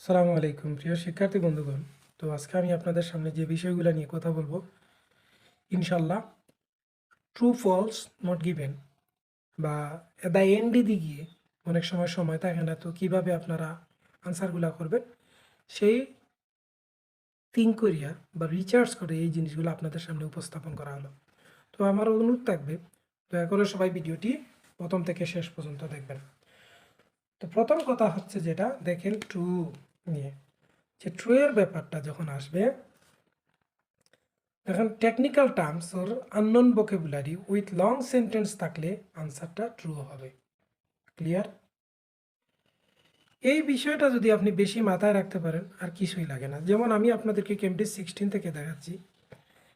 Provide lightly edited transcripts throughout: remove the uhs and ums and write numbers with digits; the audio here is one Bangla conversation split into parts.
আসসালামু আলাইকুম প্রিয় শিক্ষার্থী বন্ধুগণ। তো আজকে আমি আপনাদের সামনে যে বিষয়গুলো নিয়ে কথা বলবো, ইনশাল্লাহ ট্রু ফলস নট গিভেন বা দ্য এন্ড দিকে গিয়ে অনেক সময় থাকে না, তো কীভাবে আপনারা আনসারগুলো করবেন সেই থিঙ্ক করিয়া বা রিসার্চ করে এই জিনিসগুলো আপনাদের সামনে উপস্থাপন করা হলো। তো আমার অনুরোধ থাকবে দয়া করে সবাই ভিডিওটি প্রথম থেকে শেষ পর্যন্ত দেখবেন। তো প্রথম কথা হচ্ছে যেটা দেখেন ট্রু নিয়ে, যে ট্রু এর ব্যাপারটা যখন আসবে, এখন technical terms or unknown vocabulary with long sentence থাকলে আনসারটা ট্রু হবে। ক্লিয়ার? এই বিষয়টা যদি আপনি বেশি মাথায় রাখতে পারেন আর কিছুই লাগে না। যেমন আমি আপনাদেরকে কেমব্রিজ 16 থেকে দেখাচ্ছি।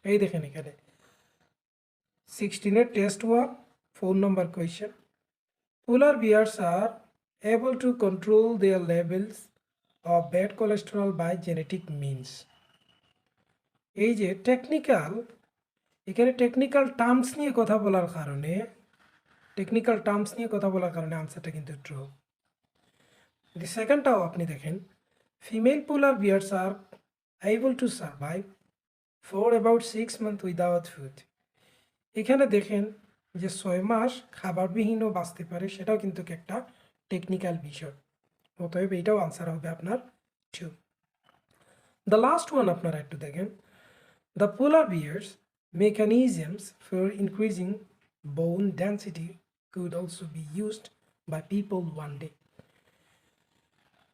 এই দেখেন এখানে 16-এর test 1 4 number question. Polar bears are able to control their levels of bad cholesterol by genetic means। এই যে টেকনিক্যাল, এখানে টেকনিক্যাল টার্মস নিয়ে কথা বলার কারণে আনসারটা কিন্তু ট্রু। দি সেকেন্ডটাও আপনি দেখেন, female polar bears are able to survive for about 6 month without food. এখানে দেখেন যে 6 মাস খাবারবিহীনও বাঁচতে পারে, সেটাও কিন্তু একটা টেকনিক্যাল বিষয়। অতএব এইটাও আনসার হবে আপনার ট্রু। দ্য লাস্ট ওয়ান আপনারা একটু দেখেন, the polar bears mechanisms for increasing bone density could also be used by people one day।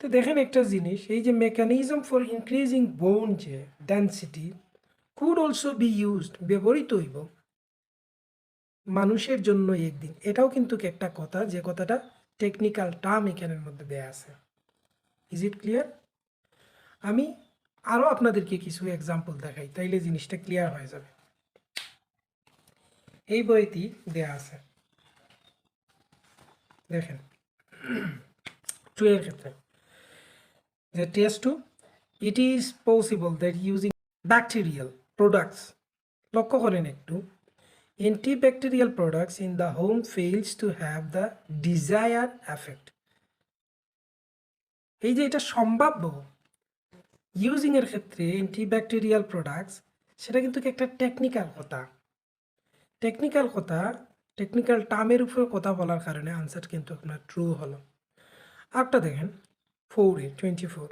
তো দেখেন একটা জিনিস, এই যে মেকানিজম ফর ইনক্রিজিং বোন যে density could also be used, ব্যবহৃত হইব মানুষের জন্য একদিন, এটাও কিন্তু একটা কথা, যে কথাটা টেকনিক্যাল টার্ম এখানের মধ্যে দেয়া আছে। Is it clear? আমি আরও আপনাদেরকে কিছু এক্সাম্পল দেখাই, তাইলে জিনিসটা ক্লিয়ার হয়ে যাবে। এই বইটি দেয়া আছে, দেখেন টু এর ক্ষেত্রে যে test two, it is possible that using bacterial products, লক্ষ্য করেন একটু, antibacterial products in the home fails to have the desired effect। এই যে এটা সম্ভাব্য ইউজিং এর ক্ষেত্রে অ্যান্টিব্যাকটেরিয়াল প্রোডাক্টস, সেটা কিন্তু একটা টেকনিক্যাল টার্মের উপর কথা বলার কারণে আনসার কিন্তু আপনার ট্রু হলো। আরেকটা দেখেন 4A24,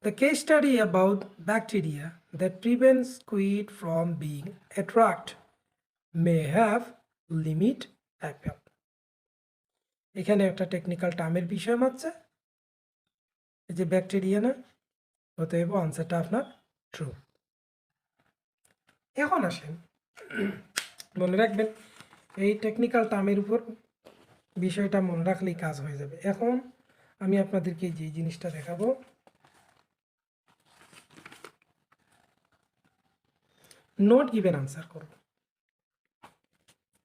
the case study about bacteria that prevents squid from being attracted may have limit effect। এখানে একটা টেকনিক্যাল টার্মের বিষয় মাত্র, এই যে ব্যাকটেরিয়া না, অতএব আনসারটা আপনার ট্রু। এখন আসেন, মনে রাখবেন এই টেকনিক্যাল টার্মের উপর বিষয়টা মনে রাখলেই কাজ হয়ে যাবে। এখন আমি আপনাদেরকে যে জিনিসটা দেখাবো, নট গিভেন আনসার করব।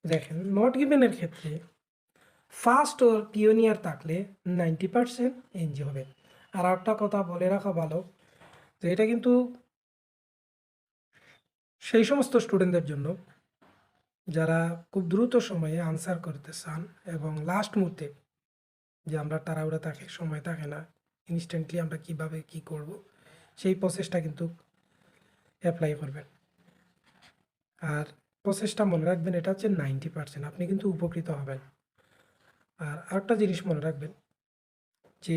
দেখেন নট গিভেনের ক্ষেত্রে ফার্স্ট ওর পিওনিয়ার থাকলে 90% এনজি হবে। আর একটা কথা বলে রাখা ভালো, যে এটা কিন্তু সেই সমস্ত স্টুডেন্টদের জন্য যারা খুব দ্রুত সময়ে আনসার করতে চান এবং লাস্ট মুহূর্তে, যে আমরা তাড়াহুড়া থাকে, সময় থাকে না, ইনস্ট্যান্টলি আমরা কিভাবে কি করব, সেই প্রসেসটা কিন্তু অ্যাপ্লাই করবেন। আর প্রসেসটা মনে রাখবেন, এটা হচ্ছে 90%, আপনি কিন্তু উপকৃত হবেন। আর আরেকটা জিনিস মনে রাখবেন, যে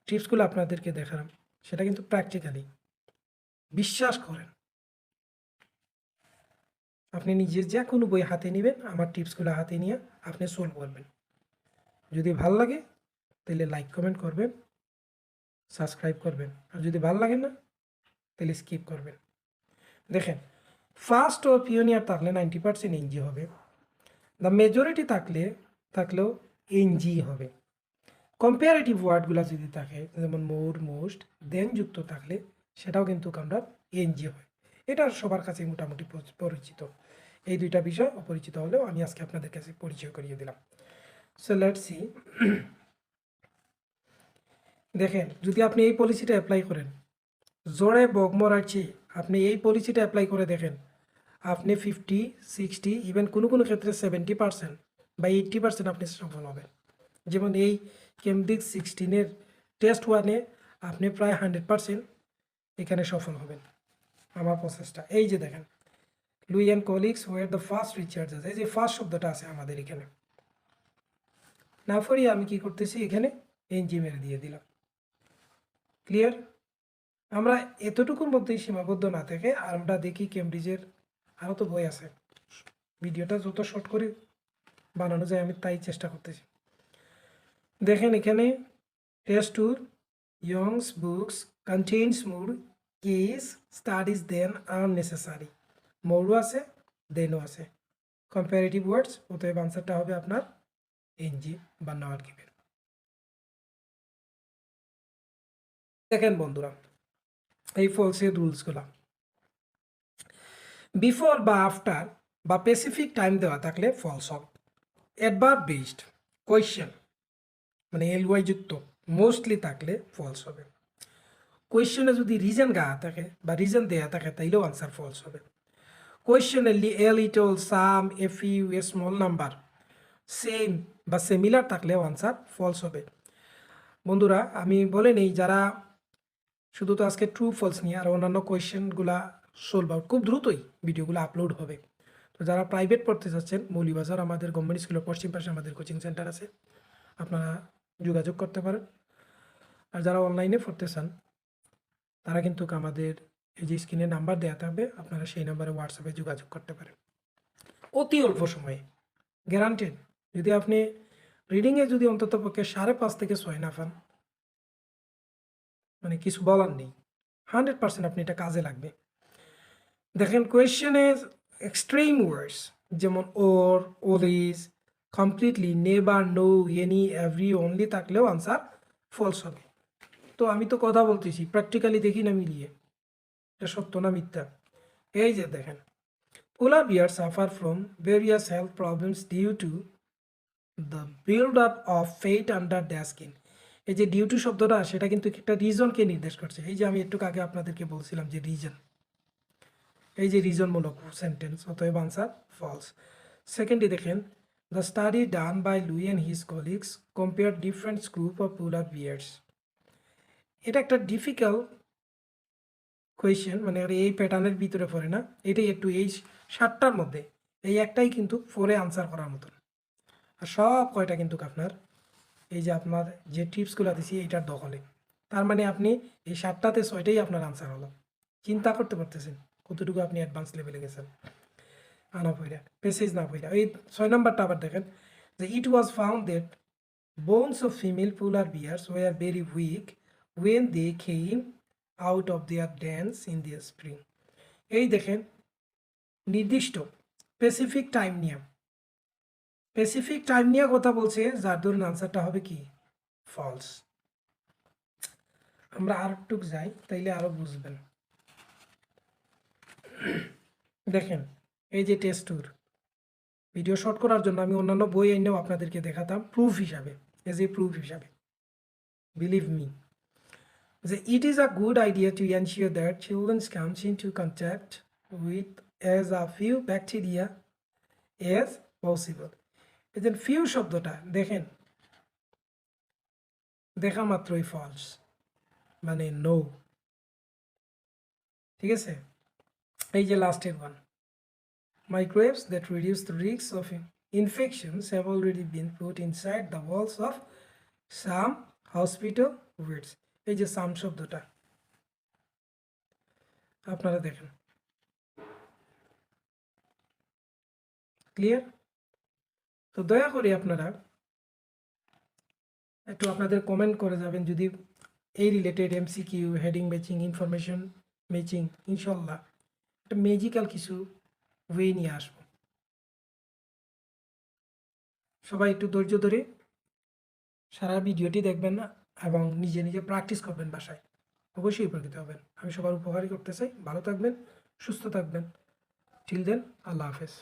টিপসগুলো আপনাদেরকে দেখালাম সেটা কিন্তু প্র্যাকটিক্যালি, বিশ্বাস করেন, আপনি নিজের যে কোনো বই হাতে নেবেন, আমার টিপসগুলো হাতে নিয়ে আপনি সলভ করবেন। যদি ভাল লাগে তাহলে লাইক কমেন্ট করবেন, সাবস্ক্রাইব করবেন, আর যদি ভাল লাগে না তাহলে স্কিপ করবেন। দেখেন ফার্স্ট ও পিওনিয়ার থাকলে 90% এনজি হবে, দ্য মেজরিটি থাকলেও এনজি হবে। কম্পারেটিভ ওয়ার্ডগুলো যদি থাকে, যেমন মোর, মোস্ট, দেন যুক্ত থাকলে সেটাও কিন্তু আমরা এনজি হয়। এটা সবার কাছে মোটামুটি পরিচিত। এই দুইটা বিষয় অপরিচিত হলেও আমি আজকে আপনাদের কাছে পরিচয় করিয়ে দিলাম। So let's see. দেখেন যদি আপনি এই পলিসিটা অ্যাপ্লাই করেন, জোরে বগমরার চেয়ে আপনি এই পলিসিটা অ্যাপ্লাই করে দেখেন, আপনি 50, 60, ইভেন কোনো ক্ষেত্রে 70% বা 80% আপনি সফল হবেন। যেমন এই কেমব্রিজ 16-এর টেস্ট 1-এ আপনি প্রায় 100% এখানে সফল হবেন আমার প্রসেসটা। এই যে দেখেন, Louis and colleagues were the first researchers, এই যে ফার্স্ট শব্দটা আছে আমাদের এখানে। না ফরিয়ে আমি কি করতেছি, এখানে এনজি মেরে দিয়ে দিলাম। ক্লিয়ার? আমরা এতটুকুর মধ্যেই সীমাবদ্ধ না থেকে আমরা দেখি কেমব্রিজের আরও তো বই আছে, ভিডিওটা যত শর্ট করে বানানো যায় আমি তাই চেষ্টা করতেছি। দেখেন এখানে test two Young's books contains more case studies than are necessary, মোরও আছে দেনও আছে, কম্পারেটিভ ওয়ার্ডস, অতএব আনসারটা হবে আপনার এনজি বা নট গিভেন। দেখেন বন্ধুরা এই ফলসের রুলসগুলো, বিফোর বা আফটার বা স্পেসিফিক টাইম দেওয়া থাকলে ফলস হবে। অ্যাডভার্ব বেসড কোয়েশ্চেন মানে এলওয়াই যুক্ত মোস্টলি থাকলে ফলস হবে। কোয়েশ্চেনে যদি রিজন গাওয়া থাকে বা রিজন দেওয়া থাকে তাইলেও আনসার ফলস হবে। কোয়েশ্চেনে a little, some, a few, a small number, same বা সিমিলার থাকলেও আনসার ফলস হবে। বন্ধুরা আমি বলে নেই, যারা শুধু তো আজকে ট্রু ফলস নিয়ে আর অন্যান্য কোয়েশ্চেনগুলা সলভ আউট খুব দ্রুতই ভিডিওগুলো আপলোড হবে। তো যারা প্রাইভেট পড়তে চাচ্ছেন, মৌলিবাজার আমাদের গভর্নমেন্ট স্কুলের পশ্চিম পাশে আমাদের কোচিং সেন্টার আছে, আপনারা যোগাযোগ করতে পারেন। আর যারা অনলাইনে পড়তে চান তারা কিন্তু আমাদের এই যে স্ক্রিনে নাম্বার দেওয়া থাকবে, আপনারা সেই নাম্বারে হোয়াটসঅ্যাপে যোগাযোগ করতে পারেন। অতি অল্প সময়ে গ্যারান্টেড, যদি আপনি রিডিংয়ে যদি অন্তত পক্ষে 5.5 থেকে 6 না পান, মানে কিছু বলার নেই, 100% আপনি এটা কাজে লাগবে। দেখেন কোয়েশ্চেনে এক্সট্রিম ওয়ার্ডস যেমন or, always, completely, never, no, any, every, only থাকলেও আনসার ফলস হবে। তো আমি তো কথা বলতেছি, প্র্যাকটিক্যালি দেখি না মিলিয়ে এটা সত্য না মিথ্যা। এই যে দেখেন, polar bear suffer from various health problems due to the build up of fat under the skin. এই যে ডিউ টু শব্দটা সেটা কিন্তু একটা রিজনকে নির্দেশ করছে। এই যে আমি একটু আগে আপনাদেরকে বলছিলাম যে রিজন, এই যে রিজনমূলক সেন্টেন্স, অতএব আনসার ফলস। সেকেন্ডলি দেখেন, the study done by Louis and his colleagues compare different group of polar bears. এটা একটা ডিফিকাল্ট কোয়েশ্চেন, মানে এই প্যাটার্নের ভিতরে পড়ে না, এটাই একটু এই 7টার মধ্যে এই একটাই কিন্তু 4-এ আনসার করার মতন। আর সব কয়টা কিন্তু আপনার এই যে আপনার যে টিপসগুলো দিছি এইটার দখলে। তার মানে আপনি এই 7টাতে 6টাই আপনার আনসার হলো। চিন্তা করতে পারতেছেন কতটুকু আপনি অ্যাডভান্স লেভেলে গেছেন আনা পইরা, পেসেজ না পইরা। এই 6 নম্বরটা আবার দেখেন যে it was found that bones of female polar bears were very weak when they came out of their dens in their spring. এই দেখেন নির্দিষ্ট স্পেসিফিক টাইম নিয়ে, স্পেসিফিক টাইম নিয়ে কথা বলছে, যার ধরুন আনসারটা হবে কি ফলস। আমরা আর একটু যাই তাইলে আরো বুঝবেন। দেখেন এই যে টেস্ট টুর ভিডিও শর্ট করার জন্য আমি অন্যান্য বই এনেও আপনাদেরকে দেখাতাম প্রুফ হিসাবে, এজ এ প্রুফ হিসাবে। বিলিভ মি যে it is a good idea to ensure that children comes into contact with as a few bacteria as possible. এই যে ফিউ শব্দটা দেখেন দেখা মাত্রই ফলস, মানে নো। ঠিক আছে, এই যে লাস্টের one, microwaves that reduce the risks of infections have already been put inside the walls of some hospital beds. এই যে সাম শব্দটা আপনারা দেখেন, ক্লিয়ার? তো দয়া করে আপনারা একটু আপনাদের কমেন্ট করে যাবেন যদি এই related MCQ, heading matching, information matching, ইনশাল্লাহ একটা ম্যাজিক্যাল কিছু ওয়ে নিয়ে আসবো। সবাই একটু ধৈর্য ধরে সারা ভিডিওটি দেখবেন না এবং নিজে নিজে প্র্যাকটিস করবেন বাসায়, অবশ্যই উপকৃত হবেন। আমি সবার উপকারই করতে চাই। ভালো থাকবেন, সুস্থ থাকবেন। টিল দেন, আল্লাহ হাফেজ।